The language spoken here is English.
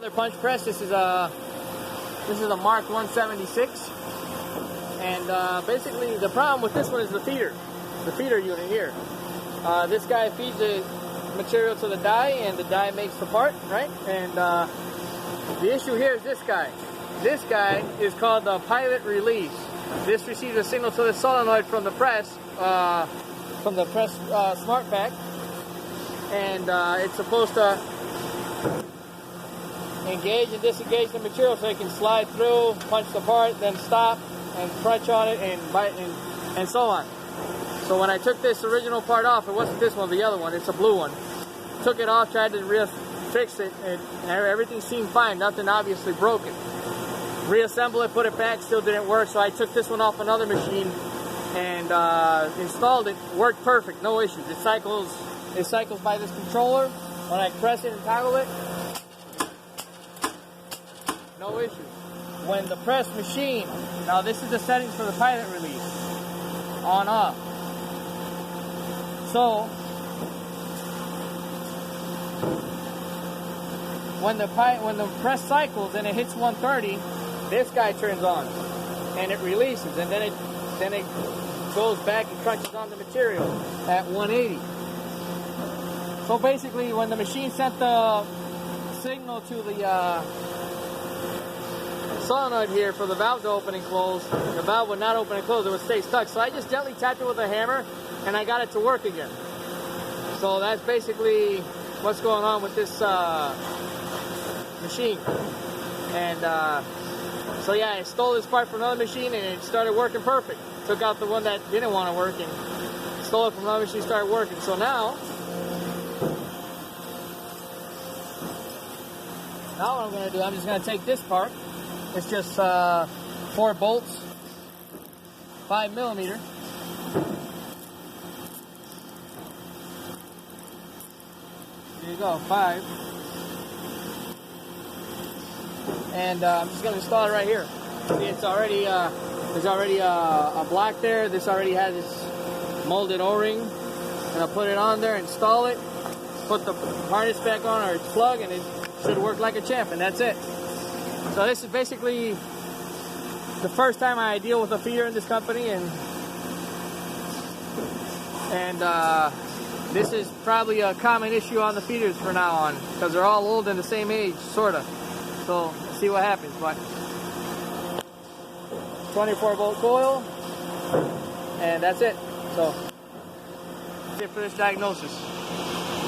another punch press. This is a Mark 176, and basically the problem with this one is the feeder unit here. This guy feeds the material to the die, and the die makes the part, right? And the issue here is this guy. This guy is called the pilot release. This receives a signal to the solenoid from the press smart pack, and it's supposed to engage and disengage the material so it can slide through, punch the part, then stop and crunch on it and bite and so on. So when I took this original part off, it wasn't this one, the other one, it's a blue one. Took it off, tried to fix it, and everything seemed fine, nothing obviously broken. Reassemble it, put it back, still didn't work, so I took this one off another machine and installed it. Worked perfect, no issues. It cycles by this controller. When I press it and toggle it, no issues. When the press machine, now this is the settings for the pilot release, on off. So when the press cycles and it hits 130, this guy turns on and it releases, and then it goes back and crunches on the material at 180. So basically, when the machine sent the signal to the solenoid here for the valve to open and close, the valve would not open and close, it would stay stuck. So I just gently tapped it with a hammer and I got it to work again. So that's basically what's going on with this machine. And so yeah, I stole this part from another machine and it started working perfect. Took out the one that didn't want to work and stole it from another machine, started working. So now what I'm going to do, I'm just going to take this part. It's just 4 bolts, 5mm. There you go, 5. And I'm just going to install it right here. See, it's already there's already a block there. This already has its molded O-ring. And I'll put it on there, install it, put the harness back on or its plug, and it should work like a champ, and that's it. So this is basically the first time I deal with a feeder in this company, and this is probably a common issue on the feeders from now on, because they're all old and the same age, sorta. So let's see what happens. But 24-volt coil, and that's it. So that's it for this diagnosis.